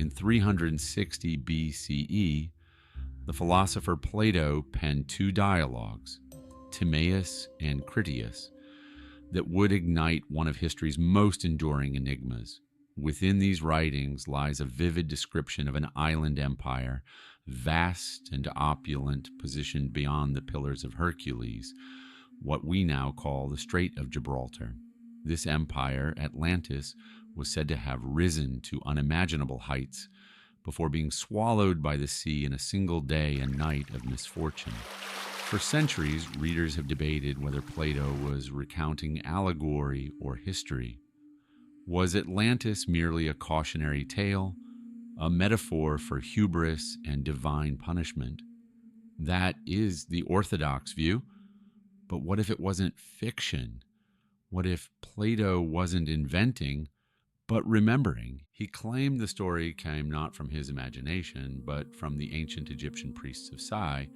In 360 BCE, the philosopher Plato penned two dialogues, Timaeus and Critias, that would ignite one of history's most enduring enigmas. Within these writings lies a vivid description of an island empire, vast and opulent, positioned beyond the Pillars of Hercules, what we now call the Strait of Gibraltar. This empire, Atlantis, was said to have risen to unimaginable heights before being swallowed by the sea in a single day and night of misfortune. For centuries, readers have debated whether Plato was recounting allegory or history. Was Atlantis merely a cautionary tale, a metaphor for hubris and divine punishment? That is the orthodox view. But what if it wasn't fiction? What if Plato wasn't inventing, but remembering? He claimed the story came not from his imagination, but from the ancient Egyptian priests of Sai,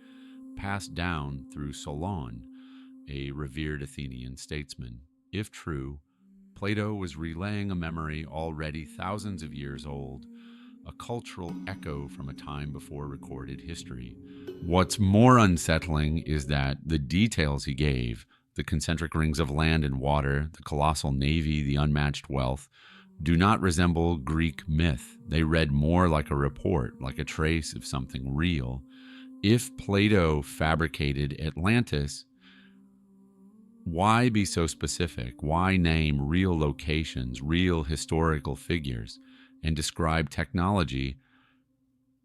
passed down through Solon, a revered Athenian statesman. If true, Plato was relaying a memory already thousands of years old, a cultural echo from a time before recorded history. What's more unsettling is that the details he gave, the concentric rings of land and water, the colossal navy, the unmatched wealth, do not resemble Greek myth. They read more like a report, like a trace of something real. If Plato fabricated Atlantis, why be so specific? Why name real locations, real historical figures, and describe technology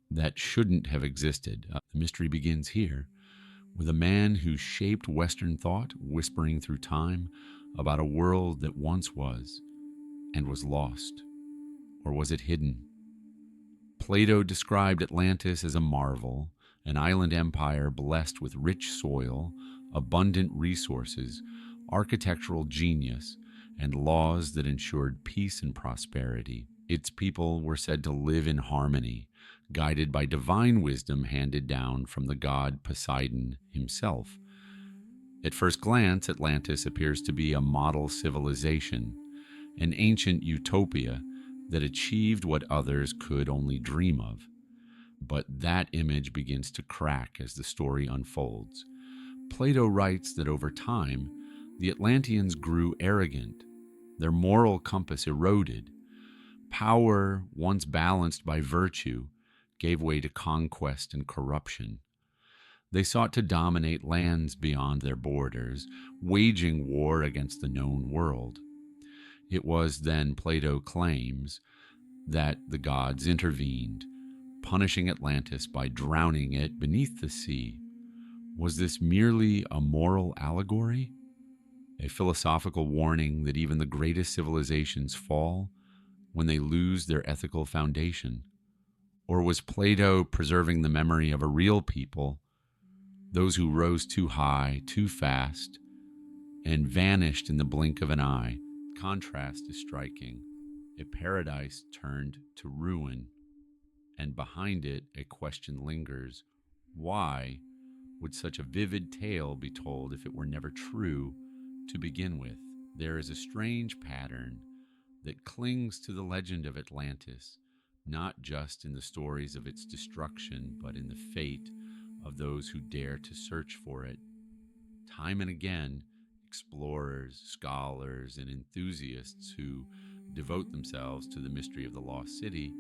that shouldn't have existed? The mystery begins here, with a man who shaped Western thought, whispering through time about a world that once was and was lost. Or was it hidden? Plato described Atlantis as a marvel, an island empire blessed with rich soil, abundant resources, architectural genius, and laws that ensured peace and prosperity. Its people were said to live in harmony, guided by divine wisdom handed down from the god Poseidon himself. At first glance, Atlantis appears to be a model civilization, an ancient utopia that achieved what others could only dream of. But that image begins to crack as the story unfolds. Plato writes that over time, the Atlanteans grew arrogant. Their moral compass eroded. Power, once balanced by virtue, gave way to conquest and corruption. They sought to dominate lands beyond their borders, waging war against the known world. It was then, Plato claims, that the gods intervened, punishing Atlantis by drowning it beneath the sea. Was this merely a moral allegory? A philosophical warning that even the greatest civilizations fall when they lose their ethical foundation? Or was Plato preserving the memory of a real people, those who rose too high, too fast, and vanished in the blink of an eye? Contrast is striking. A paradise turned to ruin, and behind it a question lingers. Why would such a vivid tale be told if it were never true to begin with? There is a strange pattern that clings to the legend of Atlantis, not just in the stories of its destruction, but in the fate of those who dare to search for it. Time and again, explorers, scholars, and enthusiasts who devote themselves to the mystery of the lost city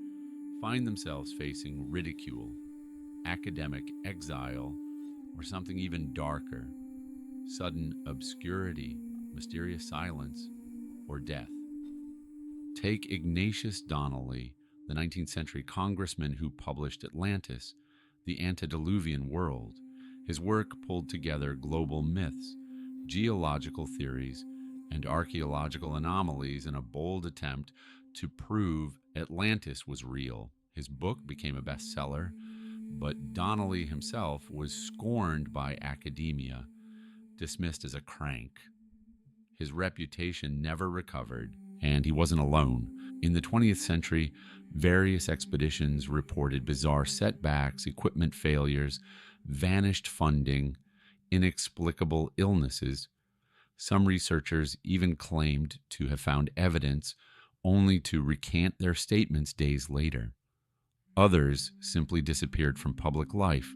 find themselves facing ridicule, academic exile, or something even darker, sudden obscurity, mysterious silence, or death. Take Ignatius Donnelly, the 19th century congressman who published Atlantis, the Antediluvian World. His work pulled together global myths, geological theories, and archaeological anomalies in a bold attempt to prove Atlantis was real. His book became a bestseller, but Donnelly himself was scorned by academia, dismissed as a crank. His reputation never recovered, and he wasn't alone. In the 20th century, various expeditions reported bizarre setbacks, equipment failures, vanished funding, inexplicable illnesses. Some researchers even claimed to have found evidence only to recant their statements days later. Others simply disappeared from public life,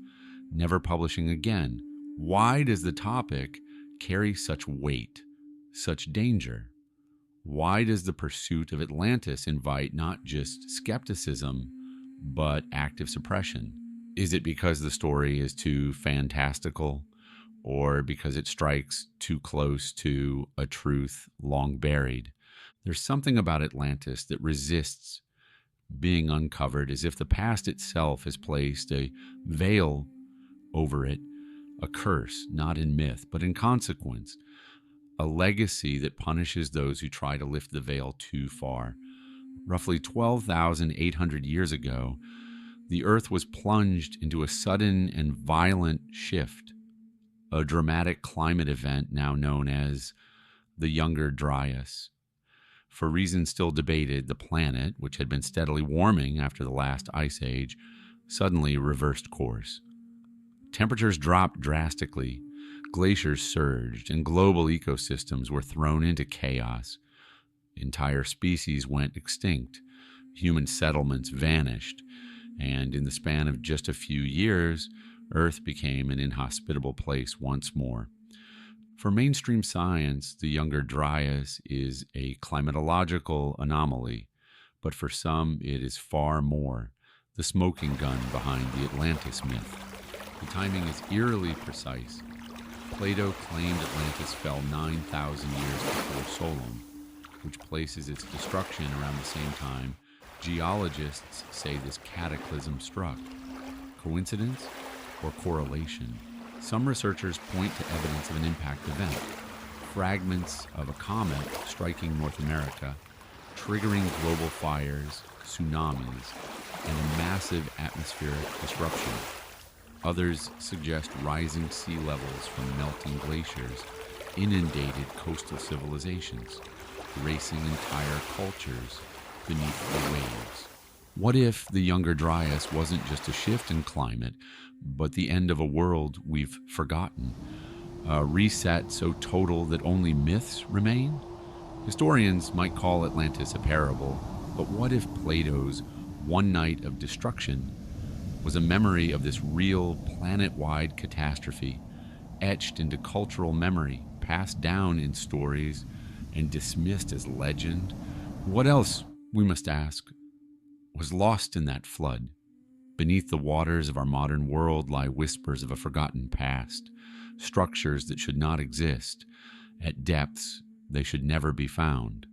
never publishing again. Why does the topic carry such weight, such danger? Why does the pursuit of Atlantis invite not just skepticism, but active suppression? Is it because the story is too fantastical, or because it strikes too close to a truth long buried? There's something about Atlantis that resists being uncovered, as if the past itself has placed a veil over it, a curse, not in myth, but in consequence, a legacy that punishes those who try to lift the veil too far. Roughly 12,800 years ago, the Earth was plunged into a sudden and violent shift, a dramatic climate event now known as the Younger Dryas. For reasons still debated, the planet, which had been steadily warming after the last ice age, suddenly reversed course. Temperatures dropped drastically, glaciers surged, and global ecosystems were thrown into chaos. Entire species went extinct, human settlements vanished, and in the span of just a few years, Earth became an inhospitable place once more. For mainstream science, the Younger Dryas is a climatological anomaly, but for some it is far more, the smoking gun behind the Atlantis myth. The timing is eerily precise. Plato claimed Atlantis fell 9,000 years before Solon, which places its destruction around the same time geologists say this cataclysm struck. Coincidence or correlation? Some researchers point to evidence of an impact event, fragments of a comet striking North America, triggering global fires, tsunamis, and a massive atmospheric disruption. Others suggest rising sea levels from melting glaciers inundated coastal civilizations, erasing entire cultures beneath the waves. What if the Younger Dryas wasn't just a shift in climate, but the end of a world we've forgotten? A reset so total that only myths remain? Historians might call Atlantis a parable, but what if Plato's one night of destruction was a memory of this real planet-wide catastrophe, etched into cultural memory, passed down in stories, and dismissed as legend? What else, we must ask, was lost in that flood? Beneath the waters of our modern world lie whispers of a forgotten past, structures that should not exist, at depths they should never be found.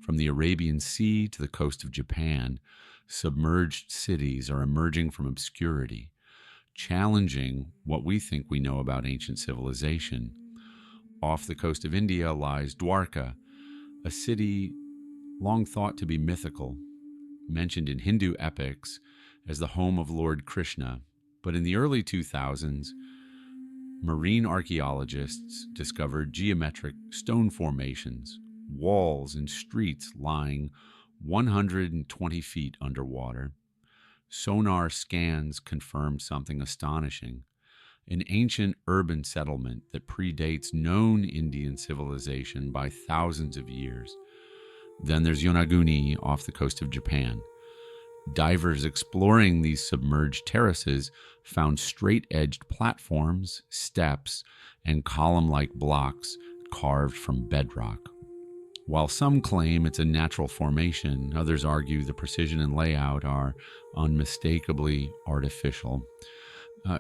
From the Arabian Sea to the coast of Japan, submerged cities are emerging from obscurity, challenging what we think we know about ancient civilization. Off the coast of India lies Dwarka, a city long thought to be mythical, mentioned in Hindu epics as the home of Lord Krishna. But in the early 2000s, marine archaeologists discovered geometric stone formations, walls, and streets lying 120 feet underwater. Sonar scans confirmed something astonishing: an ancient urban settlement that predates known Indian civilization by thousands of years. Then there's Yonaguni off the coast of Japan. Divers exploring these submerged terraces found straight-edged platforms, steps, and column-like blocks carved from bedrock. While some claim it's a natural formation, others argue the precision and layout are unmistakably artificial.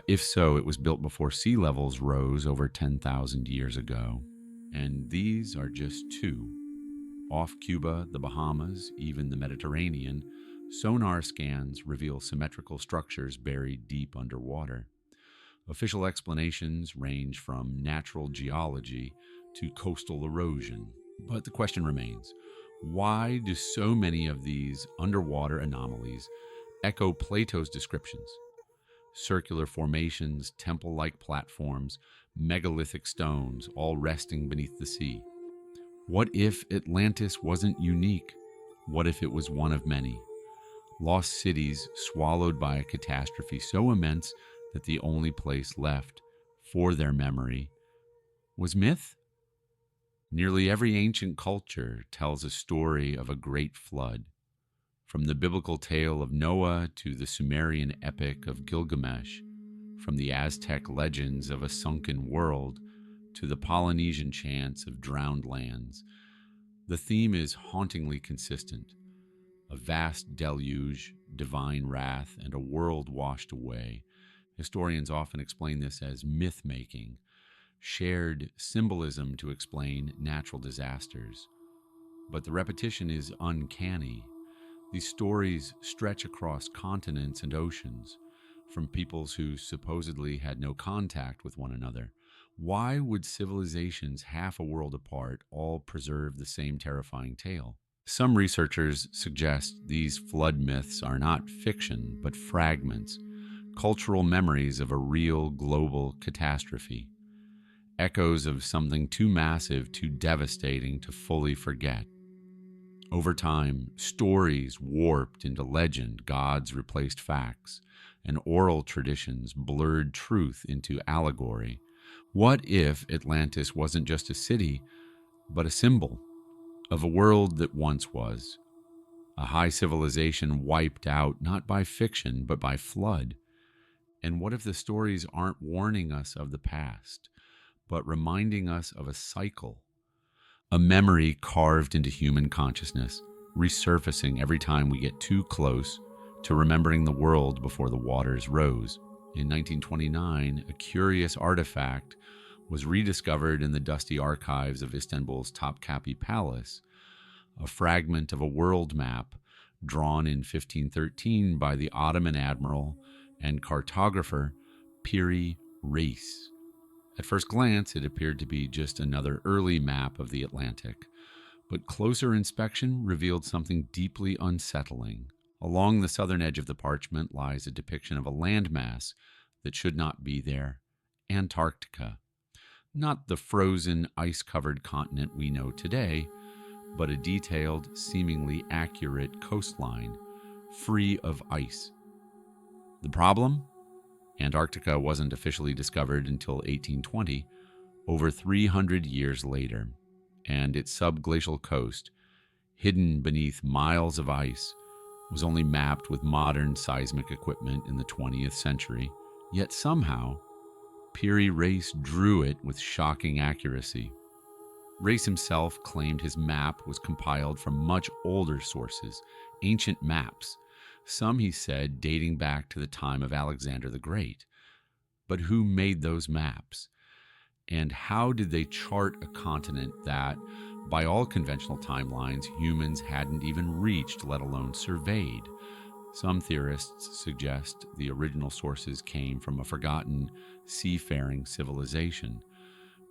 If so, it was built before sea levels rose over 10,000 years ago. And these are just two. Off Cuba, the Bahamas, even the Mediterranean, sonar scans reveal symmetrical structures buried deep underwater. Official explanations range from natural geology to coastal erosion. But the question remains, why do so many of these underwater anomalies echo Plato's descriptions? Circular formations, temple-like platforms, megalithic stones, all resting beneath the sea. What if Atlantis wasn't unique? What if it was one of many? Lost cities swallowed by a catastrophe so immense that the only place left for their memory was myth? Nearly every ancient culture tells a story of a great flood. From the biblical tale of Noah to the Sumerian epic of Gilgamesh, from the Aztec legends of a sunken world to the Polynesian chants of drowned lands, the theme is hauntingly consistent. A vast deluge, divine wrath, and a world washed away. Historians often explain this as myth-making, shared symbolism to explain natural disasters. But the repetition is uncanny. These stories stretch across continents and oceans, from peoples who supposedly had no contact with one another. Why would civilizations half a world apart all preserve the same terrifying tale? Some researchers suggest these flood myths are not fiction, but fragments, cultural memories of a real global catastrophe, echoes of something too massive, too devastating to fully forget. Over time, stories warped into legend, gods replaced facts, and oral traditions blurred truth into allegory. What if Atlantis wasn't just a city, but a symbol of a world that once was? A high civilization wiped out not by fiction, but by flood. And what if the stories aren't warning us of the past, but reminding us of a cycle? A memory carved into human consciousness, resurfacing every time we get too close to remembering the world before the waters rose. In 1929, a curious artifact was rediscovered in the dusty archives of Istanbul's Topkapi Palace, a fragment of a world map drawn in 1513 by the Ottoman admiral and cartographer Piri Reis. At first glance, it appeared to be just another early map of the Atlantic, but closer inspection revealed something deeply unsettling. Along the southern edge of the parchment lies a depiction of a landmass that should not be there, Antarctica. Not the frozen, ice-covered continent we know today, but a detailed, seemingly accurate coastline, free of ice. The problem? Antarctica wasn't officially discovered until 1820, over 300 years later, and its subglacial coast, hidden beneath miles of ice, was only mapped with modern seismic equipment in the 20th century, yet somehow, Piri Reis drew it with shocking accuracy. Reis himself claimed his map was compiled from much older sources, ancient maps, some, he said, dating back to the time of Alexander the Great. But who made those maps? And how did they chart a continent that, by all conventional timelines, humans hadn't even reached, let alone surveyed? Some theorists suggest the original sources came from a forgotten seafaring civilization,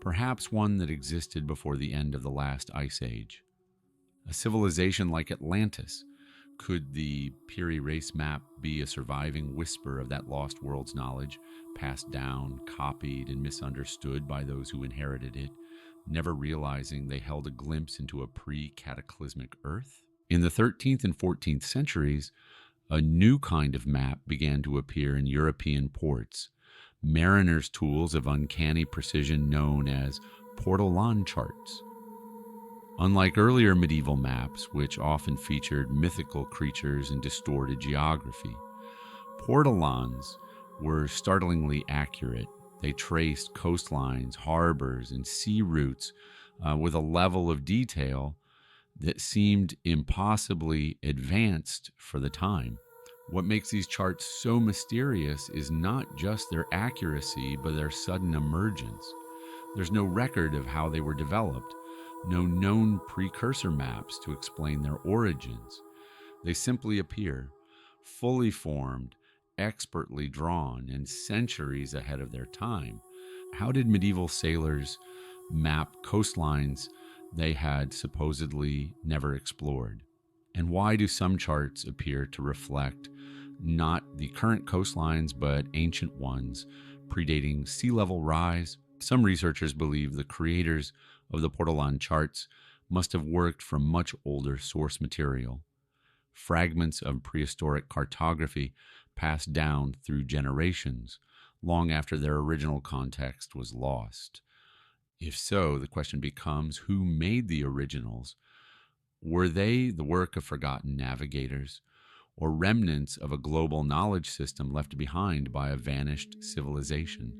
perhaps one that existed before the end of the last ice age. A civilization like Atlantis. Could the Piri Reis map be a surviving whisper of that lost world's knowledge, passed down, copied, and misunderstood by those who inherited it, never realizing they held a glimpse into a pre-cataclysmic Earth? In the 13th and 14th centuries, a new kind of map began to appear in European ports, mariners' tools of uncanny precision known as Portolan charts. Unlike earlier medieval maps, which often featured mythical creatures and distorted geography, Portolans were startlingly accurate. They traced coastlines, harbors, and sea routes with a level of detail that seemed impossibly advanced for the time. What makes these charts so mysterious is not just their accuracy, but their sudden emergence. There's no record of how they were developed, no known precursor maps to explain their origins. They simply appear, fully formed, expertly drawn, and centuries ahead of their time. How did medieval sailors map coastlines they had supposedly never explored? And why do some charts appear to reflect not the current coastlines, but ancient ones, predating sea level rise? Some researchers believe the creators of the Portolan charts must have worked from much older source material, fragments of prehistoric cartography passed down through generations, long after their original context was lost. If so, the question becomes, who made the originals? Were they the work of forgotten navigators, or remnants of a global knowledge system left behind by a vanished civilization?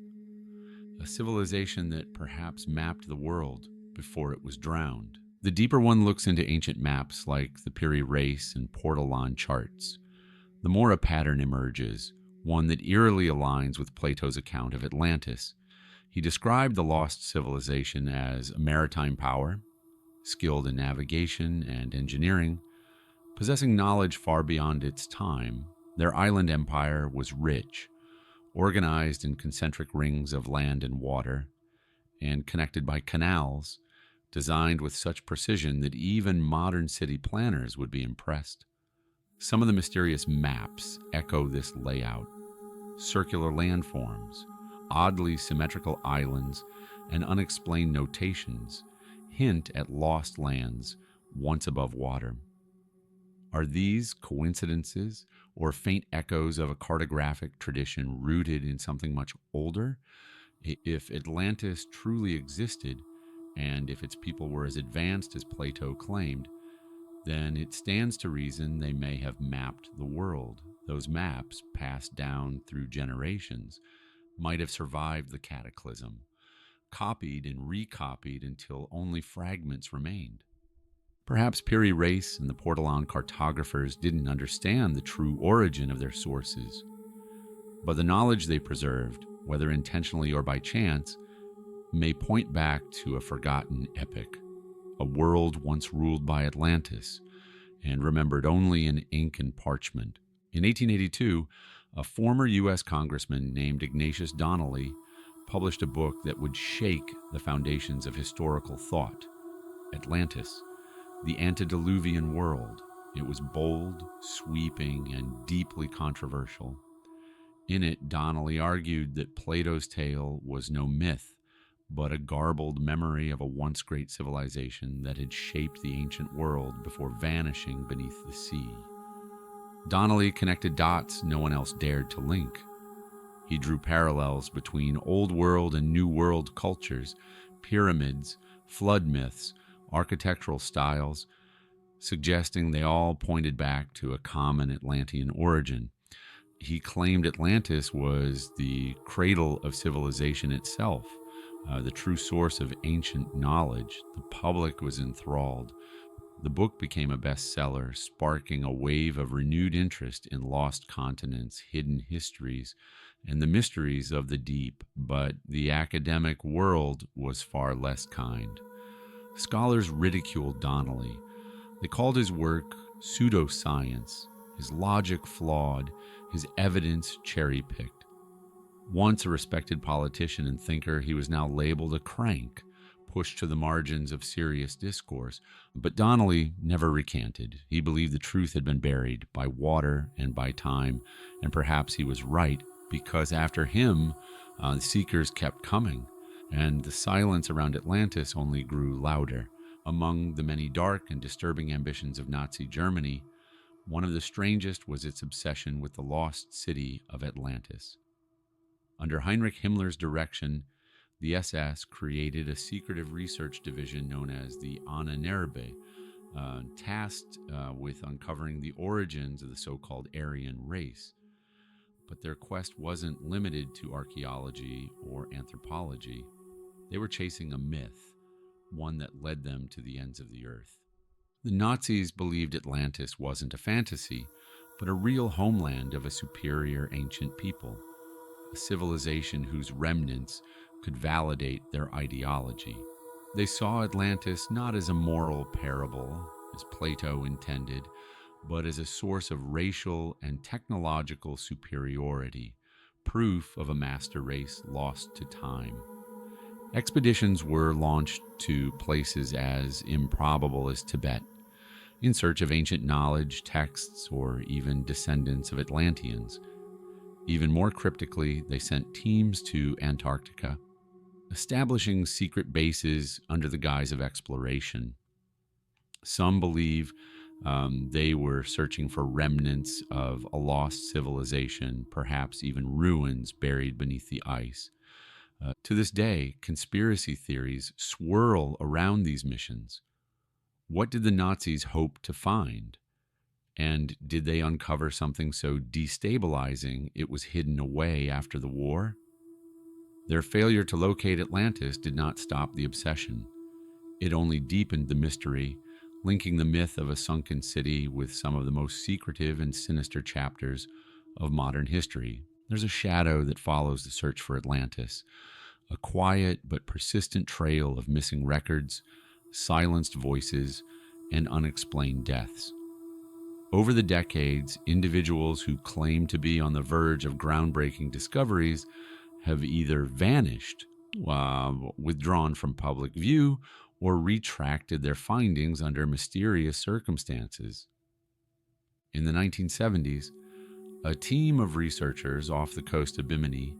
A civilization that perhaps mapped the world before it was drowned. The deeper one looks into ancient maps like the Piri Reis and Portolan charts, the more a pattern emerges, one that eerily aligns with Plato's account of Atlantis. He described the lost civilization as a maritime power, skilled in navigation and engineering, possessing knowledge far beyond its time. Their island empire was rich, organized in concentric rings of land and water, and connected by canals designed with such precision that even modern city planners would be impressed. Some of the mysterious maps echo this layout: circular landforms, oddly symmetrical islands, and unexplained notations hint at lost lands once above water. Are these coincidences or faint echoes of a cartographic tradition rooted in something much older? If Atlantis truly existed, and if its people were as advanced as Plato claimed, then it stands to reason they may have mapped the world. Those maps, passed down through generations, might have survived the cataclysm, copied and recopied until only fragments remained. Perhaps Piri Reis and the Portolan cartographers didn't understand the true origin of their sources, but the knowledge they preserved, whether intentionally or by chance, may point back to a forgotten epic, a world once ruled by Atlantis and remembered only in ink and parchment. In 1882, a former U.S. congressman named Ignatius Donnelly published a book that would shake the foundations of historical thought, Atlantis, the Antediluvian World. It was bold, sweeping, and deeply controversial. In it, Donnelly argued that Plato's tale was no myth, but a garbled memory of a once great civilization that had shaped the ancient world before vanishing beneath the sea. Donnelly connected dots no one else dared to link. He drew parallels between Old World and New World cultures, pyramids, flood myths, architectural styles, suggesting they all pointed back to a common Atlantean origin. He claimed Atlantis was the cradle of civilization itself, the true source of ancient knowledge. The public was enthralled. The book became a bestseller, sparking a wave of renewed interest in lost continents, hidden histories, and the mysteries of the deep. But the academic world was far less kind. Scholars ridiculed Donnelly. They called his work pseudoscience, his logic flawed, his evidence cherry-picked. Once a respected politician and thinker, he was now labeled a crank, pushed to the margins of serious discourse. But Donnelly never recanted. He believed the truth had been buried by water and by time, and perhaps he was right, because after him, the seekers kept coming, and the silence around Atlantis only grew louder. Among the many dark and disturbing ambitions of Nazi Germany, one of the strangest was its obsession with the lost city of Atlantis. Under Heinrich Himmler's direction, the SS created a secretive research division known as the Ahnenerbe, tasked with uncovering the origins of the so-called Aryan race. But their quest wasn't limited to archaeology or anthropology. They were chasing a myth, one that led them to the ends of the earth. The Nazis believed Atlantis wasn't a fantasy, but a real homeland of a superior ancient people, a civilization whose remnants could validate their ideology. They saw Atlantis not as a moral parable, as Plato intended, but as a source of racial and technological superiority, proof of a master race lost to time. Expeditions were launched to places as improbable as Tibet, in search of ancient knowledge, texts, or even descendants of Atlanteans. Even more cryptically, they sent teams to Antarctica, establishing secret bases under the guise of exploration. Some believe they were searching for remnants of a lost civilization, perhaps even ruins buried beneath the ice. To this day, conspiracy theories swirl around these missions. What did the Nazis hope to find? And did they uncover something so destabilizing it was hidden away after the war? Their failure to locate Atlantis did not stop the obsession. It only deepened the mystery, linking the myth of a sunken city with some of the most secretive and sinister chapters of modern history. There's a shadow that follows the search for Atlantis, a quiet but persistent trail of missing records, silenced voices, and unexplained deaths. Over the decades, individuals who claim to be on the verge of groundbreaking discoveries have either vanished, withdrawn from public view, or retracted their findings under mysterious circumstances. In the 1970s, a team of researchers off the coast of Bimini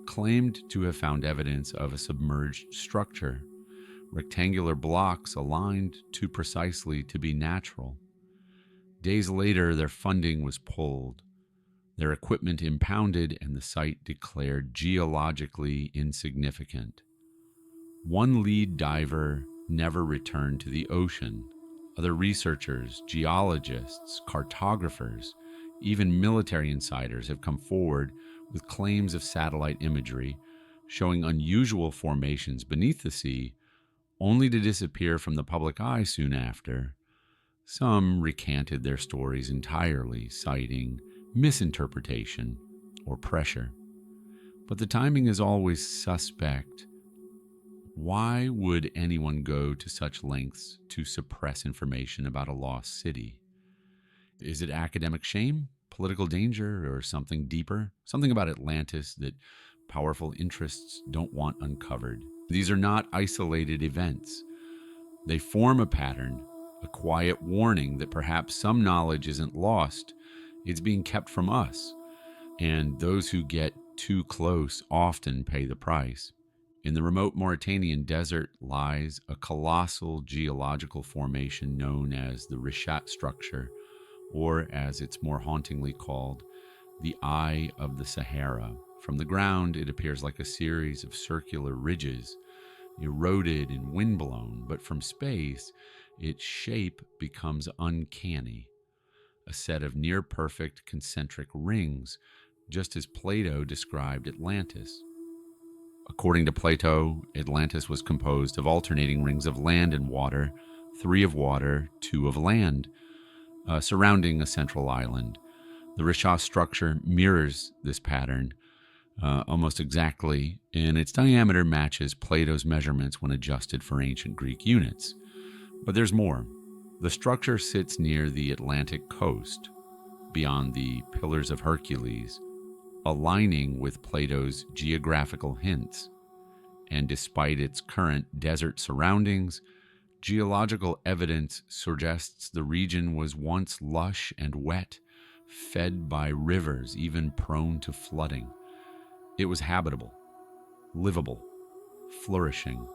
claimed to have found evidence of a submerged structure, rectangular blocks aligned too precisely to be natural. Days later, their funding was pulled, their equipment impounded, and the site declared geologically insignificant. One lead diver never returned to the ocean. Other researchers, geologists, cartographers, even military insiders have come forward with claims of satellite imagery showing unusual formations beneath the sea, only to disappear from the public eye soon after. Some recanted their stories entirely, citing misinterpretation or pressure. But the timing is always suspect. Why would anyone go to such lengths to suppress information about a lost city? Is it academic shame, political danger, or something deeper? Something about Atlantis that powerful interests don't want uncovered. These are not isolated events. They form a pattern, a quiet warning that perhaps some knowledge isn't lost, it's being kept from us. And those who get too close often pay the price. In the remote Mauritanian desert lies a colossal geological formation known as the Richat Structure, or as it's more hauntingly called, the Eye of the Sahara. From the ground, it appears like a series of circular ridges, eroded and windblown, but from space, its shape becomes uncanny, a set of near-perfect concentric rings, just as Plato described Atlantis. According to Plato, Atlantis was composed of alternating rings of land and water, 3 of water, 2 of land, surrounding a central island. The Richat structure mirrors this pattern almost exactly, and its diameter matches Plato's measurements when adjusted for ancient Greek units. But there's more. The structure sits near the Atlantic coast, beyond the Pillars of Hercules, aligning with Plato's geographical hints. And despite its current desert surroundings, geological evidence suggests the region was once lush and wet, fed by rivers even prone to flooding. It was habitable, livable, flourishing.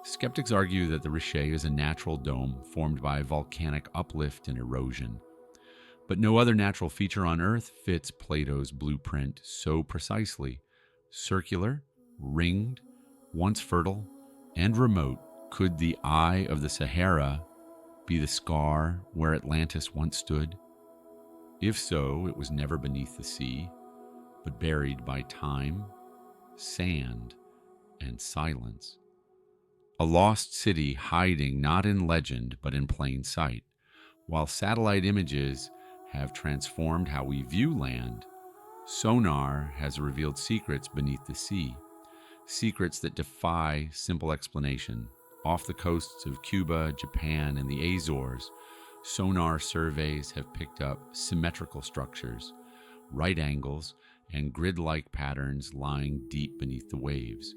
Skeptics argue that the Richat is a natural dome formed by volcanic uplift and erosion. But no other natural feature on Earth fits Plato's blueprint so precisely. Circular, ringed, once fertile, and remote, could the Eye of the Sahara be the scar where Atlantis once stood? If so, it was never beneath the sea, but buried by time, sand, and silence. A lost city hiding not in legend but in plain sight. While satellite images have transformed how we view land, sonar has revealed secrets beneath the sea, secrets that defy simple explanation. Off the coasts of Cuba, Japan, and the Azores, sonar surveys have picked up symmetrical structures, right angles, and grid-like patterns lying deep beneath the waves.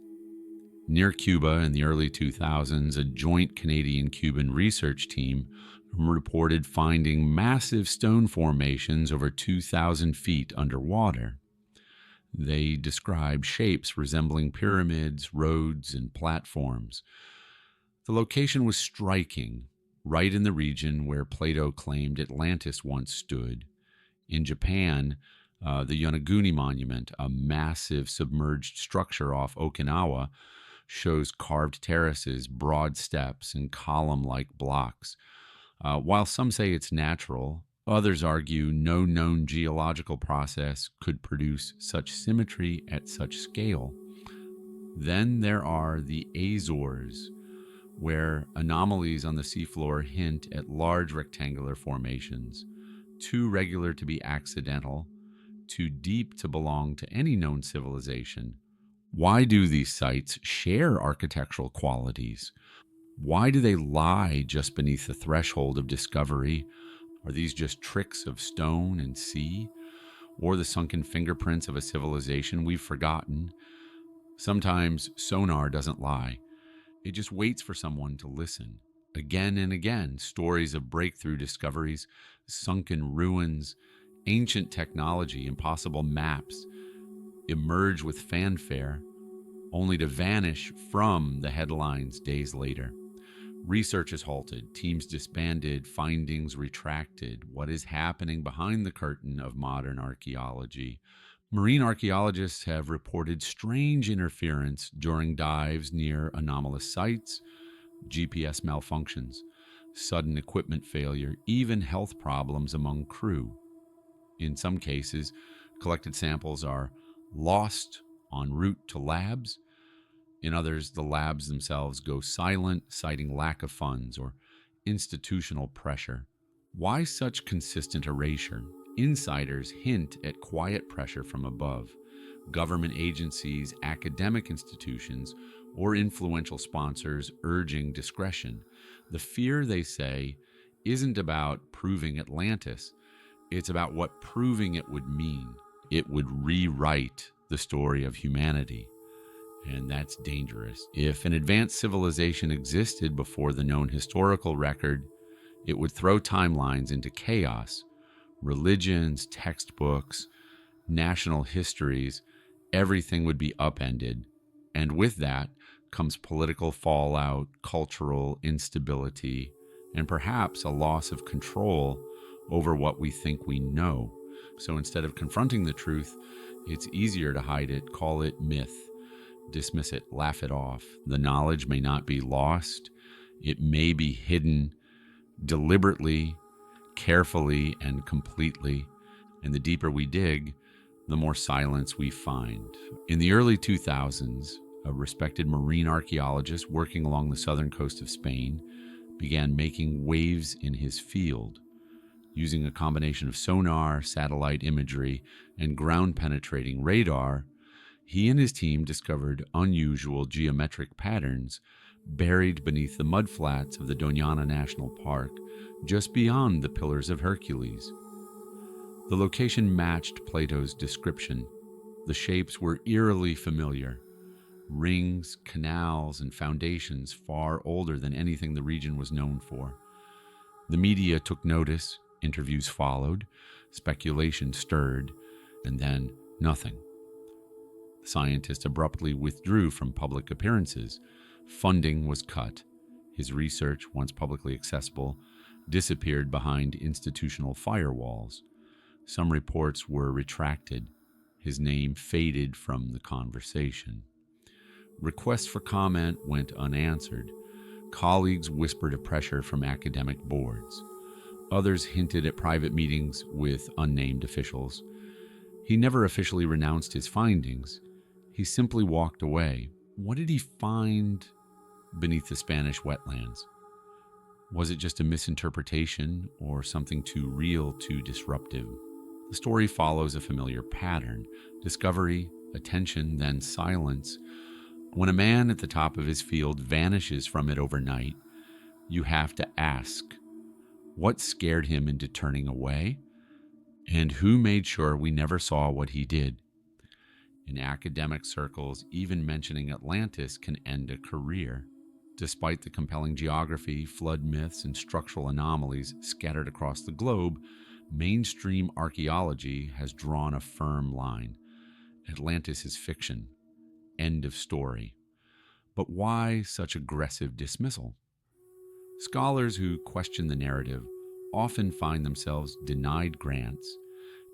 Near Cuba in the early 2000s, a joint Canadian-Cuban research team reported finding massive stone formations over 2,000 feet underwater. They described shapes resembling pyramids, roads, and platforms. The location was striking, right in the region where Plato claimed Atlantis once stood. In Japan, the Yonaguni monument, a massive submerged structure off Okinawa, shows carved terraces, broad steps, and column-like blocks. While some say it's natural, others argue no known geological process could produce such symmetry at such scale. Then there are the Azores, where anomalies on the seafloor hint at large rectangular formations, too regular to be accidental, too deep to belong to any known civilization. Why do these sites share architectural qualities? Why do they lie just beneath the threshold of discovery? Are these just tricks of stone and sea, or the sunken fingerprints of a civilization we've forgotten? Sometimes sonar doesn't lie. It just waits for someone to listen. Again and again, stories of breakthrough discoveries, sunken ruins, ancient technology, impossible maps emerge with fanfare, only to vanish from the headlines days later. Research is halted, teams disbanded, findings retracted. What is happening behind the curtain of modern archaeology? Marine archaeologists have reported strange interference during dives near anomalous sites, GPS malfunctions, sudden equipment failure, even health problems among crew. In some cases, collected samples are lost en route to labs. In others, the labs themselves go silent, citing lack of funds or institutional pressure. Why such consistent erasure? Insiders hint at quiet pressure from above. Government agencies, academic institutions, or influential sponsors urging discretion. The fear, they say, isn't about proving Atlantis. It's about what proving it would mean. It would rewrite the story of humanity. And that's dangerous. If an advanced civilization existed before the known historical record, it would throw timelines into chaos. Religions, textbooks, national histories, everything would be upended. And with that comes political fallout, cultural instability, and perhaps a loss of control over what we think we know. So instead of confronting the truth, it's easier to hide it, call it myth, dismiss it, laugh it off. The knowledge may not be lost. It may be hidden deliberately, carefully, and completely. And the deeper we dig, the more silence we find. In the early 2000s, a respected marine archaeologist working along the southern coast of Spain began making waves in his field. Using a combination of sonar, satellite imagery, and ground-penetrating radar, he and his team discovered unusual geometric patterns buried beneath the mudflats of the Doñana National Park, just beyond the Pillars of Hercules. The location matched Plato's description. The shapes were eerily familiar. Rings, canals, and foundations far older than anything the region was known for. The media took notice, interviews followed, speculation stirred, and then nothing. The scientist abruptly withdrew from public appearances. Funding was cut. His research, once publicly accessible, disappeared behind institutional firewalls. Some reports were retracted. His name faded from the conversation. Requests for comment went unanswered. Colleagues whispered of pressure from academic boards. Others hinted at private meetings with unnamed officials. He never officially renounced his findings. He simply walked away. What did he find beneath the Spanish wetlands? Was it just a misinterpretation or something too real, too disruptive? The story follows a familiar pattern: discovery, attention, then silence. When a man at the top of his field vanishes from it overnight, you have to ask, what scared him into turning away? And who made sure we never saw what he did? In academic circles, even mentioning Atlantis can end a career. Despite the compelling geography, flood myths, and structural anomalies scattered across the globe, mainstream archaeology has drawn a firm line. Atlantis is fiction. End of story. But why such aggressive dismissal? Scholars who question the narrative often find themselves denied grants,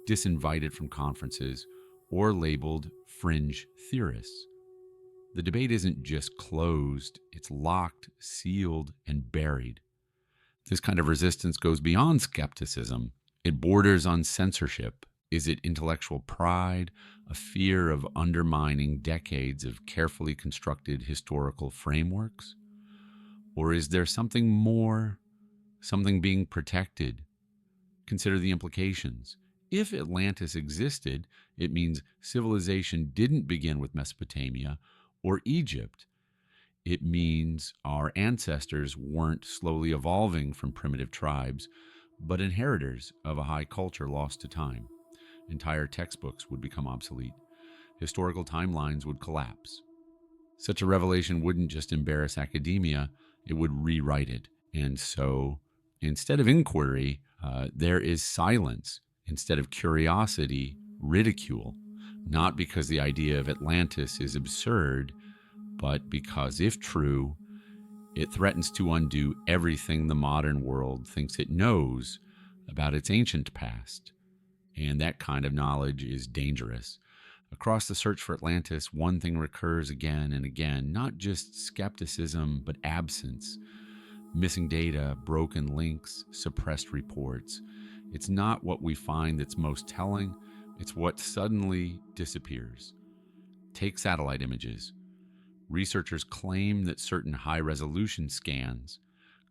disinvited from conferences, or labeled fringe theorists. The debate isn't just closed, it's locked, sealed, and buried. This kind of resistance goes beyond skepticism. It borders on censorship. Is it intellectual pride, a fear of undermining decades of carefully constructed historical frameworks? Or is there something more, something being protected? Consider the implications. If Atlantis existed, it means civilization didn't begin with Mesopotamia or Egypt. It means our ancestors weren't slowly evolving from primitive tribes, but inheritors of a high culture lost to time. Entire textbooks would become obsolete. Historical timelines would collapse. Such a revelation wouldn't just embarrass academia, it would rewrite it. And so, instead of inquiry, there is silence. Instead of curiosity, ridicule. Not because the idea of Atlantis is absurd, but because, if true, it threatens to undo everything the modern world thinks it knows about its ancient past. And that kind of knowledge is dangerous. Across the search for Atlantis, one thing recurs again and again, not just skepticism, but absence. Missing data, broken links, suppressed reports. It's not what we find that's most telling, it's what suddenly disappears. Take satellite images. Researchers claim that certain high-resolution scans,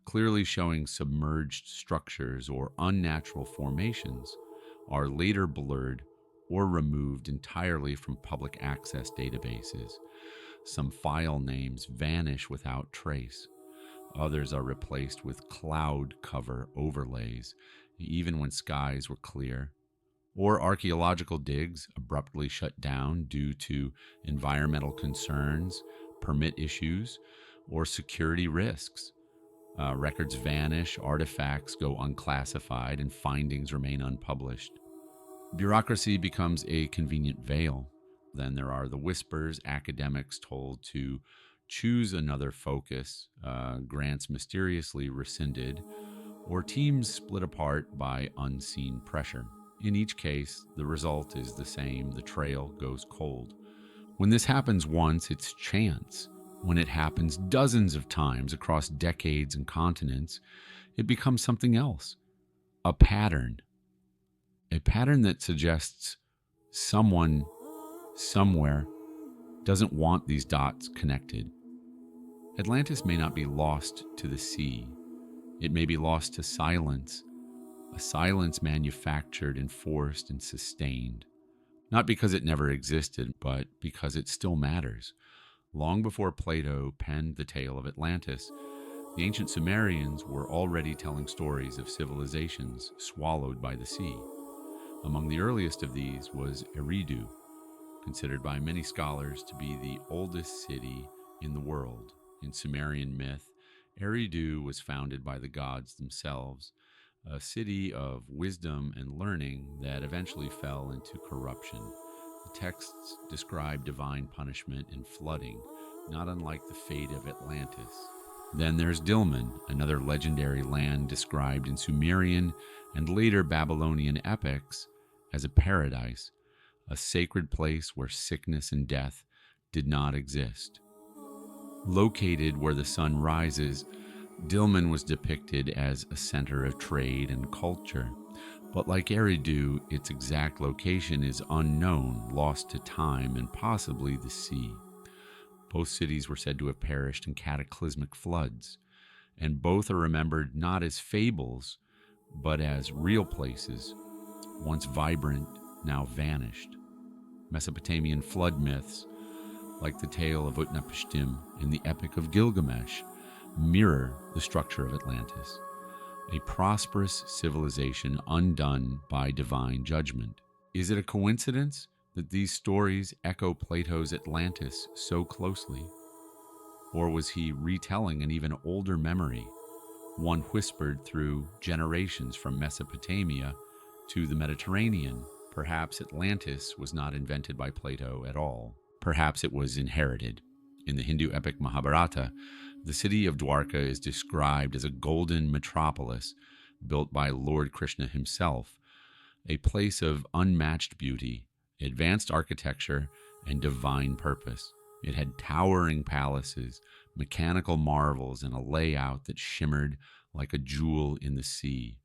clearly showing submerged structures or unnatural formations, are later blurred or removed entirely from public access databases. Some file names vanish without trace. Others are replaced with cloud cover overlays, even when skies were clear. Or archaeological digs abruptly shut down due to environmental concerns, permit issues, or security risks. Records vanish, artifacts go unclassified, and findings remain unpublished. Bureaucracy becomes a convenient veil. Then there are the whispers, academics told to choose another focus, grants mysteriously rescinded, or teams split apart by unseen pressure. In each case, the result is the same: the trail goes cold. When this happens once, it's chance. When it happens dozens of times across decades and continents, it becomes something else. A pattern. A pattern that suggests someone, somewhere, doesn't want these dots connected. Atlantis may not be lost to the sea. It may be lost to silence, a silence manufactured, enforced, and sustained. Not because it never existed, but because it still matters. Long before Plato penned the tale of Atlantis, the ancient Sumerians were already telling stories of civilizations swallowed by the sea. Among the earliest of these was Eridu, considered by many scholars to be the oldest city in the world. In Sumerian myth, Eridu was founded by the gods themselves, a city of wisdom and learning that eventually fell into corruption. The texts describe divine punishment and flooding, not unlike the fate of Atlantis. Then there's Dilmun, another legendary land described in Sumerian and later Babylonian epics as a paradise, a sacred place where sickness and death did not exist. Located where the sun rises, Dilmun was depicted as a center of trade and culture. But like Eridu, its exact location is unknown, lost to time and possibly the sea. Both cities were said to have perished in cataclysmic floods, and both are remembered not as fables, but as real places, once vibrant, now vanished. Mesopotamian flood myths, like the tale of Utnapishtim in the Epic of Gilgamesh, mirror the structure of Atlantis, a prosperous civilization undone by divine judgment. Is it a coincidence that these stories echo Plato's Atlantis so closely? Or was he retelling an even older memory, one whispered through generations from Mesopotamia to the Mediterranean? Perhaps Atlantis was not invented by Plato at all. Perhaps it was inherited. In the Hindu epic Mahabharata, the city of Dwarka is described as a golden metropolis built by Lord Krishna himself, a place of unmatched beauty, advanced architecture, and divine purpose. It had towering palaces, mechanical marvels, and a layout that shimmered like a jewel in the sea.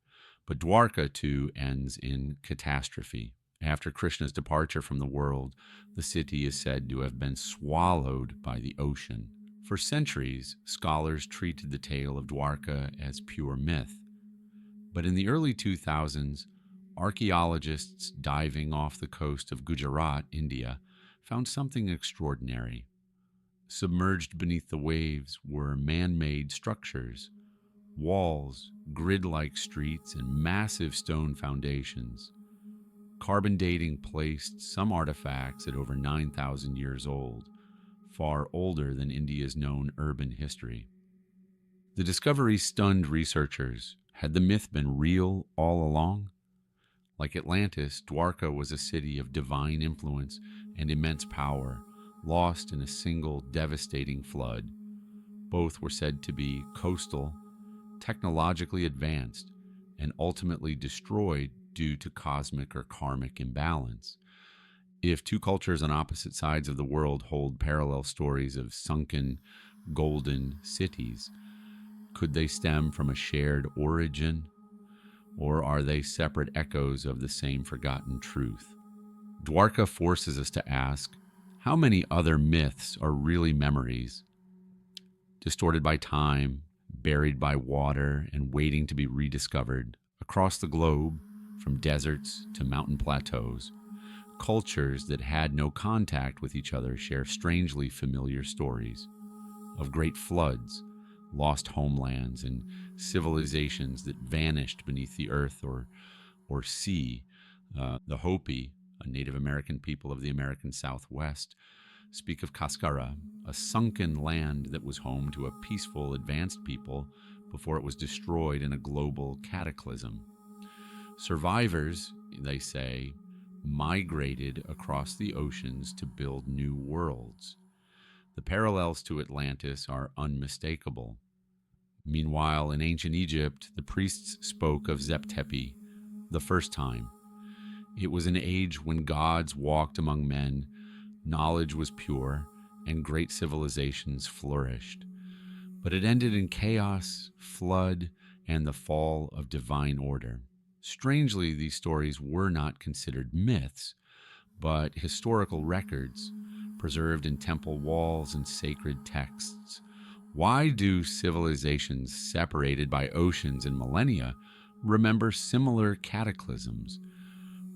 But Dwarka, too, ends in catastrophe. After Krishna's departure from the world, the city is said to have been swallowed by the ocean. For centuries, scholars treated the tale of Dwarka as pure myth. But in the early 2000s, archaeologists diving off the coast of Gujarat, India, found something extraordinary. Submerged beneath the waves were man-made structures, walls, grid-like streets, and massive stone foundations. Carbon dating placed some artifacts at over 9,000 years old, far older than India's known urban history. The discovery stunned researchers. Had the myth been real all along? Like Atlantis, Dwarka was a city of divine influence and immense power, lost in a single devastating flood. Both were said to be coastal, technologically advanced, and ultimately destroyed due to cosmic or karmic imbalance. If two cultures on opposite sides of the world hold parallel stories of sunken, golden cities, could they stem from a shared origin, or are they separate echoes of the same forgotten truth? Dwarka forces us to ask, how many other myths are really memories, distorted by time, buried by water, and waiting to be rediscovered across the globe, from deserts to mountain plateaus? Cultures that had no contact with each other share strangely familiar stories of great floods, lost homelands, and civilizations that vanished beneath the earth or sea. The Hopi, a Native American people of the American Southwest, speak of Kaskara, a sunken land that was home to a peaceful, advanced people before it was destroyed in a global cataclysm. Survivors, they say, migrated across the oceans to build new worlds. The parallels to Atlantis are unmistakable. Meanwhile, in ancient Egypt, the priests spoke of Zep-Tepi the first time. It was an age when gods walked among men, knowledge was pure, and great civilizations flourished. But it ended in chaos, flood, and the fall of divine order. Strangely, these stories were not considered myths, but historical records preserved in temple walls and sacred texts. Why do civilizations separated by oceans and millennia remember similar cataclysms?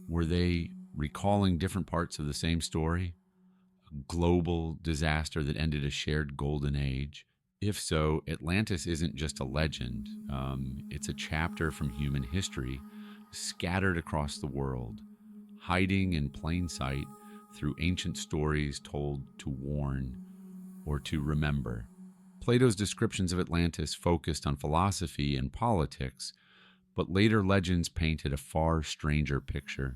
Were they recalling different parts of the same story? A global disaster that ended a shared golden age? If so, Atlantis isn't just a legend. It's a chapter from human history scattered across the world, hiding in plain sight through ancient stories told to warn or to remember. Plato's descriptions of Atlantis focused on philosophy and politics, but later legends painted a far stranger picture.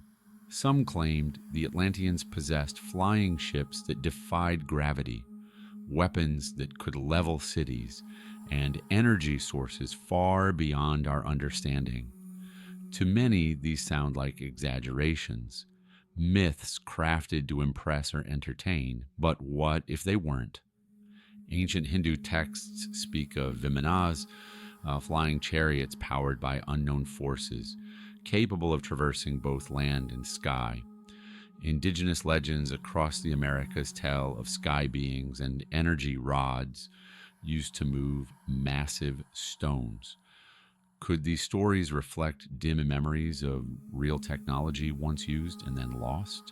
Some claimed the Atlanteans possessed flying ships that defied gravity, weapons that could level cities, and energy sources far beyond our understanding. To many, these sound like exaggerations, myths crafted to impress or entertain, but what if they weren't? Ancient Hindu texts speak of Vimanas, flying chariots powered by unknown forces, capable of traversing both land and sky. Indigenous legends across the Americas tell of sky beings and energy rods used to move massive stones. Could these stories reflect dim memories of real technology once used and then lost?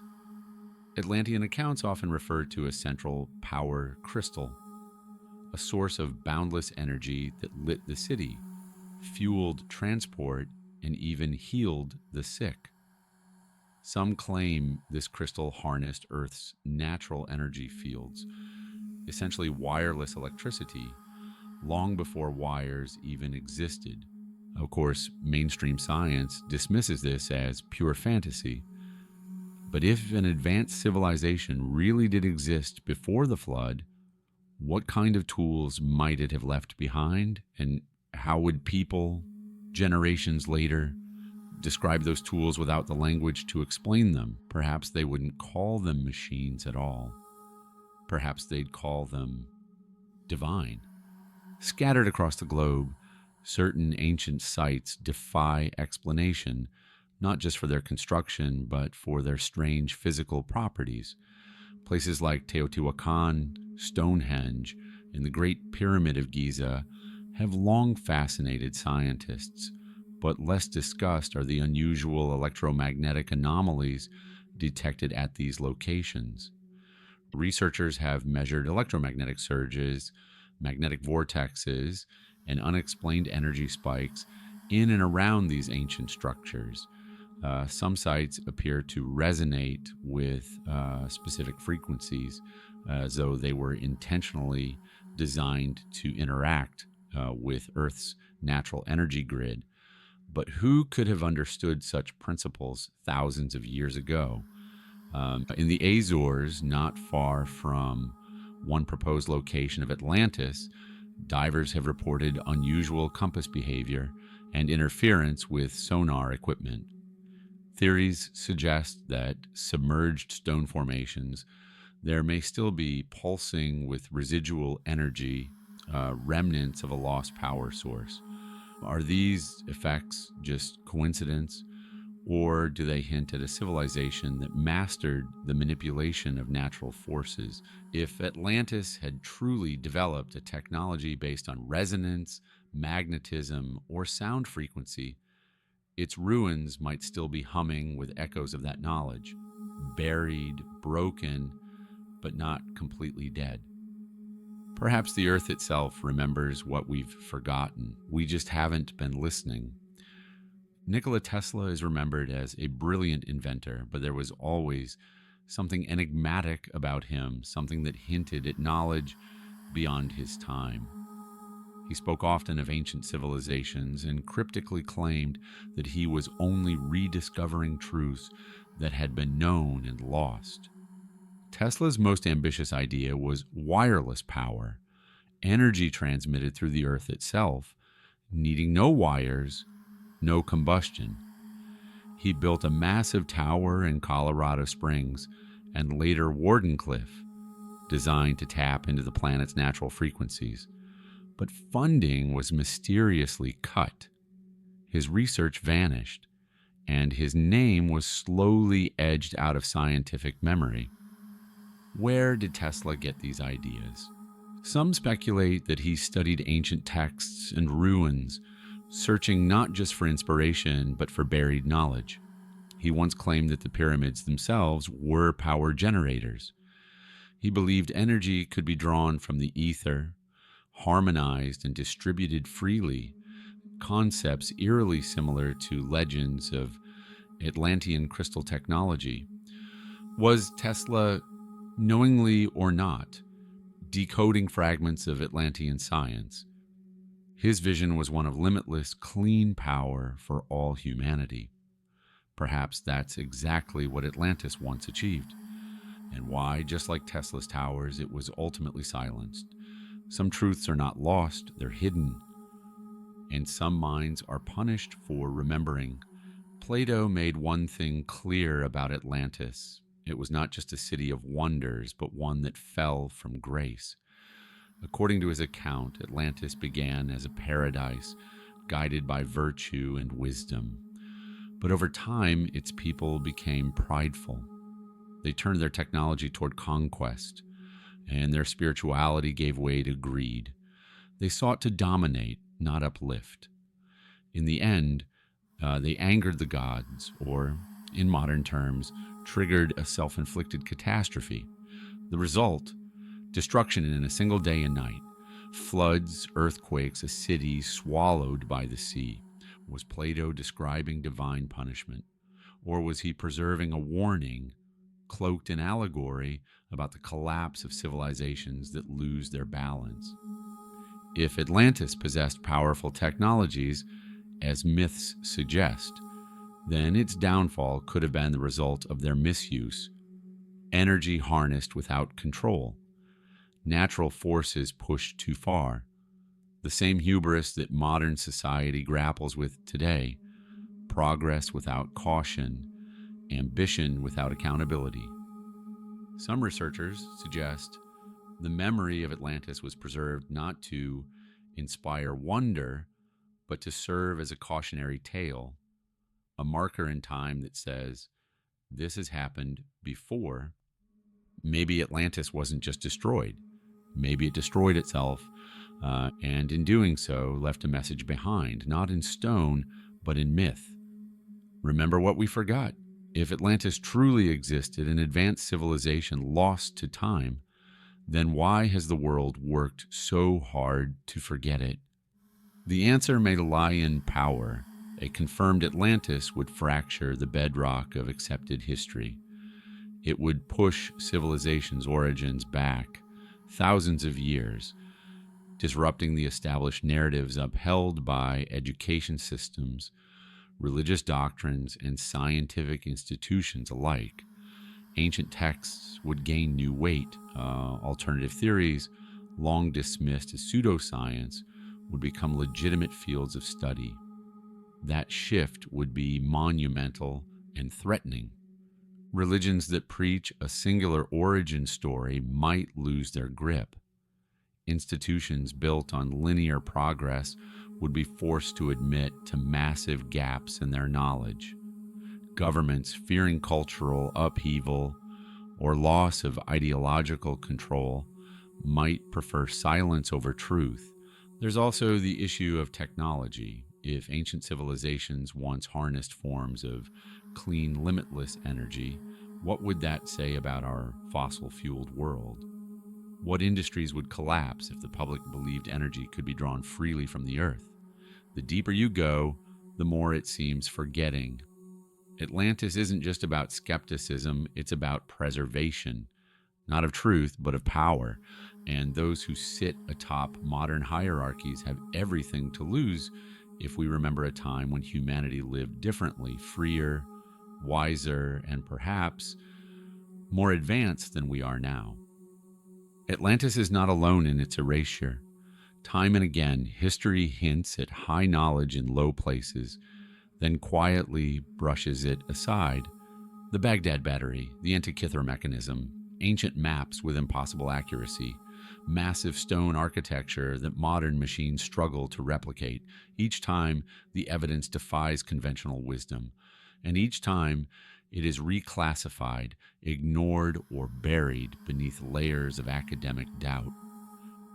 Atlantean accounts often refer to a central power crystal, a source of boundless energy that lit the city, fueled transport, and even healed the sick. Some claim this crystal harnessed Earth's natural energy fields, essentially wireless electricity, long before wires even existed. Of course, mainstream science dismisses this as pure fantasy. But if an advanced civilization really did exist before the flood, what kind of tools might it have left behind? And how would people, generations later, describe those tools without the language to explain them? Perhaps they wouldn't call them machines at all. Perhaps they'd call them divine. Scattered across the globe, certain ancient sites defy explanation, not just for their construction, but for their strange physical properties. Places like Teotihuacan, Stonehenge, and the Great Pyramid of Giza have long fascinated scientists, but less discussed are the unusual electromagnetic anomalies detected at these locations. Researchers have measured electromagnetic surges, magnetic vortexes, and unexplained energy spikes in and around these ancient structures. Some sites appear to resonate with specific frequencies as though they were intentionally designed to interact with Earth's natural energy grid. But who could have understood such principles thousands of years ago? In the Azores, not far from one proposed location of Atlantis, divers have reported unusual compass behavior and interference with sonar equipment. Theories suggest that submerged stone formations, there may still be pulsing with residual energy, remnants of a lost power source. Are these effects just coincidence, or do they hint at a civilization that mastered the manipulation of natural forces? If Atlantis had truly developed a technology based on resonance, magnetism, or sound frequency, its ruins might still be humming with echoes of that knowledge, buried, broken, but not completely dead. Perhaps the Earth itself remembers what we've forgotten. We just haven't been listening. Nikola Tesla is remembered as a brilliant inventor, but there was always something enigmatic about him, something that hinted at knowledge beyond his time. He spoke often of ancient civilizations and cryptically claimed that he was only rediscovering truths that had been known and lost. Tesla's most ambitious idea was wireless power, energy transmitted through the Earth itself, needing no wires, no combustion. He built a massive tower in Colorado Springs and later Wardenclyffe, designed to tap into the planet's natural frequencies. But funding was mysteriously cut. His research vanished, and his name was slowly edged out of scientific memory. Where did Tesla get these ideas? Some speculate that he studied ancient texts and ruins, searching not just for inspiration, but for buried knowledge. He once claimed that the pyramids themselves were power generators. He believed energy could be drawn from the ether, harmonized and distributed freely, concepts eerily similar to legends of Atlantean crystal technology. Was Tesla, knowingly or not, decoding fragments of Atlantean science? His vision was one of limitless, clean power for all humanity. Perhaps that's exactly what Atlantis once achieved, and why, just like Tesla's towers, it was ultimately silenced. Some truths are not lost, they're hidden, and some minds are punished for remembering. Plato made one thing clear about Atlantis. It was not just a city of wonders, but one that fell from grace. According to his account, Atlantis began as a paradise, guided by virtue and wisdom. But over time, its people became prideful. They turned their technology toward conquest, and their spirituality gave way to greed. They sought to dominate, not uplift. In the end, they angered the gods, or, in modern terms, triggered a self-inflicted catastrophe. The result: destruction in a single day and night. Floods, earthquakes, a city swallowed by the sea. Was Plato describing divine punishment? Or was he preserving a warning, cloaked in allegory, about the collapse of civilizations that lose their balance? If Atlantis possessed powerful technologies, as myths suggest, then its downfall could have been the result of their misuse, energy harnessed without control, natural forces pushed too far, the same hubris that modern society grapples with today: progress without caution, ambition without accountability. Some researchers suggest The memory of Atlantis was preserved not to inspire wonder, but to serve as a cautionary tale, a marker in time that says, this has happened before. Maybe Atlantis wasn't just destroyed. Maybe it destroyed itself, and in doing so, left a message behind, not in stone, but in myth. Remember what we forgot. If Atlantis truly existed, an advanced civilization lost to time, then why has the world worked so hard to forget it? The answer may lie in power. A confirmed Atlantis would fracture the bedrock of accepted history. It would push civilization's origins back thousands of years, disrupting the established narratives upheld by education systems, religious doctrines, and scientific institutions alike. Ancient texts would gain new weight. Alternative theories, long dismissed as pseudoscience, would become legitimate fields of study. That shift would be monumental and threatening. Religions that preach a singular origin story might lose their grip. Institutions built on linear progress would be forced to admit to massive gaps in their knowledge. Governments, fearing cultural upheaval or loss of ideological control, might prefer silence over truth. There's also the issue of technology. If ancient civilizations once harnessed forms of clean, limitless energy, what would that say about our fossil-fueled world? What industries would collapse if the public believed energy could be drawn freely from the earth? The deeper you go, the more it seems forgetting. Atlantis isn't just about skepticism, it's about preservation, not of truth, but of power. And those who sit atop modern hierarchies have everything to lose if we remember a time when humanity lived differently, freer, wiser, and perhaps more advanced than we are now. Atlantis is not alone in its erasure. Time and again, history hints at high knowledge in low places, then quietly brushes it aside. The Baghdad Battery, the Antikythera mechanism, ancient maps with impossible accuracy, massive stone architecture that modern machines struggle to replicate. Each time, the evidence defies conventional wisdom, and each time, it is reclassified, ignored, or buried beneath layers of academic doubt.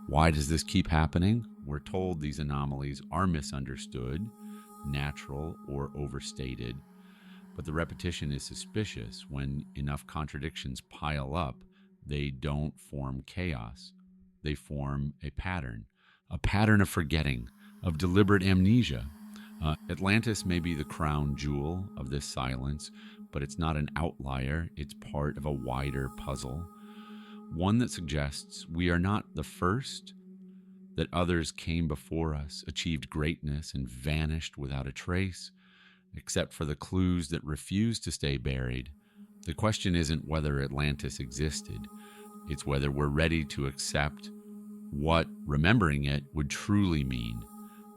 Why does this keep happening? We're told these anomalies are misunderstood, natural, or overstated, but the repetition is suspicious. When enough contradictions pile up, they don't form chaos. They form a pattern of forgetting, of deliberate amnesia. Atlantis may be the crown jewel of this silence, but it's not an outlier. It's part of a wider puzzle, one that suggests we are not the first, that others came before us, achieved greatness, and vanished without a trace, except for the clues that refuse to stay buried. The question isn't whether Atlantis existed, it's whether we're ready to accept what remembering it would truly mean.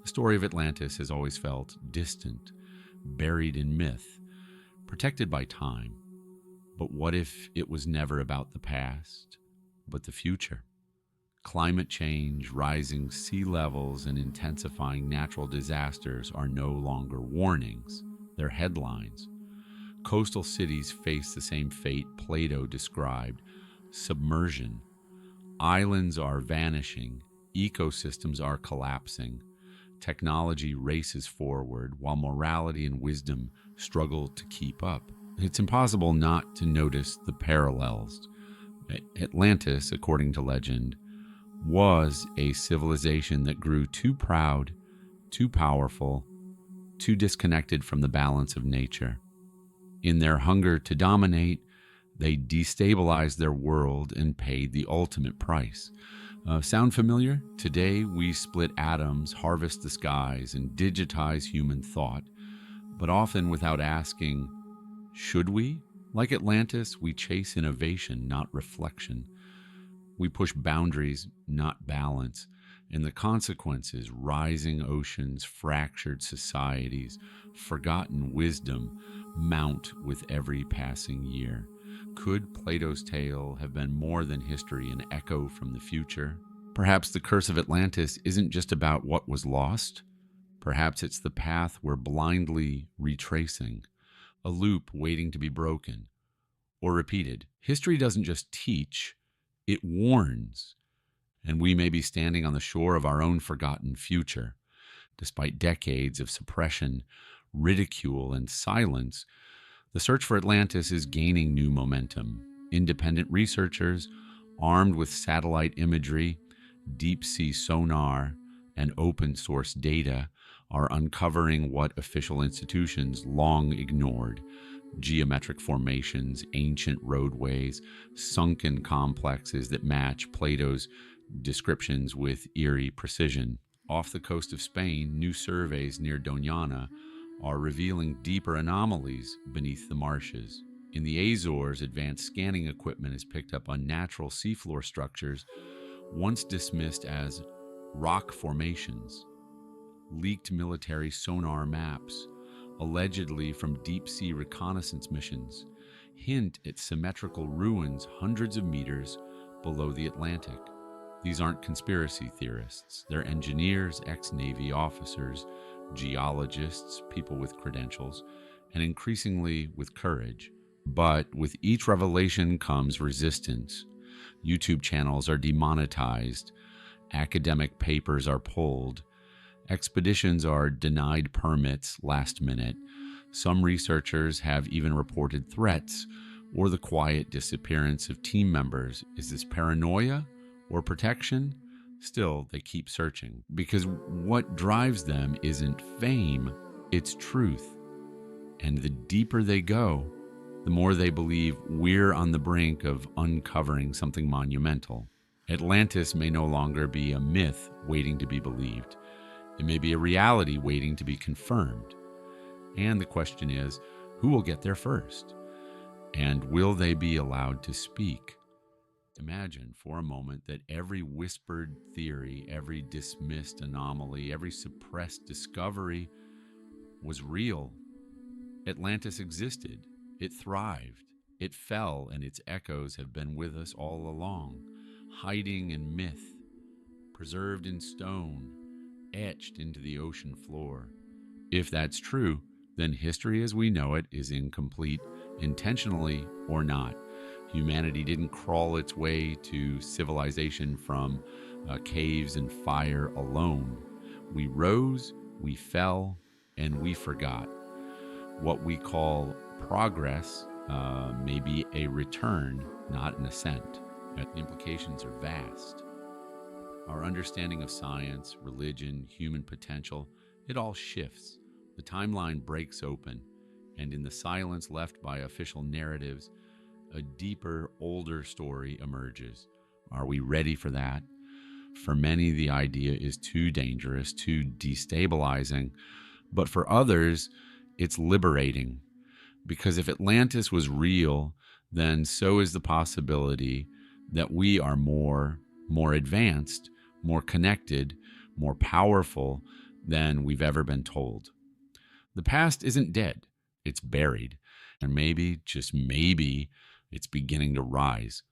The story of Atlantis has always felt distant, buried in myth, protected by time. But what if it was never about the past, but the future? Climate change, rising sea levels, and intensifying natural disasters are no longer warnings, they're headlines. Coastal cities face the same fate Plato described: submersion. Islands are vanishing, ecosystems are collapsing. Technology races forward while morality and wisdom struggle to keep up. It's impossible not to notice the parallels. Atlantis, according to legend, was a civilization that grew too proud, too powerful, too disconnected from the balance of nature. In their hunger to dominate, they destabilized their world and paid the ultimate price. Sound familiar? Today we split atoms, harvest the skies, and digitize human thought, but often without asking, should we? Like Atlantis, we chase innovation, not reflection. We push boundaries, not balance, and the consequences: rising oceans, fractured societies, forgotten wisdom, mount with every passing year. Could Plato's tale have been more than history, an echo from the future? Perhaps the curse of Atlantis isn't just about what was lost. Perhaps it's the path we're blindly retracing, a loop waiting to be broken or repeated. History doesn't just teach, it warns, and we may be standing on the shore of our own forgotten future. Despite decades of suppression, ridicule, and silence, the search for Atlantis is gaining new momentum. Independent researchers, armed with satellite imagery, deep-sea sonar, and open-source data, are uncovering what official institutions long ignored: geometric formations, ancient roadways, sunken complexes that match Plato's descriptions with eerie precision. Off the coast of Spain, new surveys near Doñana are revealing deeper anomalies beneath the marshes. In the Azores, advanced scanning equipment has picked up unnatural seafloor structures once dismissed as rock formations. Leaked military sonar maps, allegedly from deep-sea reconnaissance missions, hint at symmetrical ruins hundreds of meters below the Atlantic. These aren't conspiracy theorists. They're engineers, ex-Navy officers, geologists, people with credentials, and increasingly with courage. But with each revelation comes resistance. YouTube channels are demonetized, academic papers are pulled, expeditions are denied permits last minute. Some researchers have even reported threats or the quiet disappearance of team members. Is this paranoia or protection? Still, they keep searching, because what drives them isn't fame, it's truth. And the deeper they go, the more they believe we're on the brink of uncovering something monumental. Atlantis may no longer be a myth waiting to be believed. It may be a reality waiting to be confirmed. And the question is, who will get there first? And will they be allowed to speak? Imagine for a moment that every whispered theory, every dismissed anomaly, every suppressed discovery was real. Atlantis existed. It thrived. It fell, and its echoes have been with us all along, hiding in myth, preserved in stone, etched into the ocean floor. If that's true, then history as we know it is incomplete, intentionally or not. Humanity didn't crawl its way to civilization from caves and fire alone. We rose, we fell, and we forgot. What we call progress may be a return, not an ascent. The implications are vast. Our understanding of science, religion, human potential, it all shifts. The timeline breaks open, and in the silence left by official narratives, a deeper, older story emerges. Are we ready for that? For many, the idea is too dangerous, too destabilizing, but for others, it's liberating. Because if Atlantis was real, then so is the possibility that we are more advanced, more connected, more powerful than we've ever been told. The past isn't dead, it's buried, and maybe, just maybe, it's beginning to rise.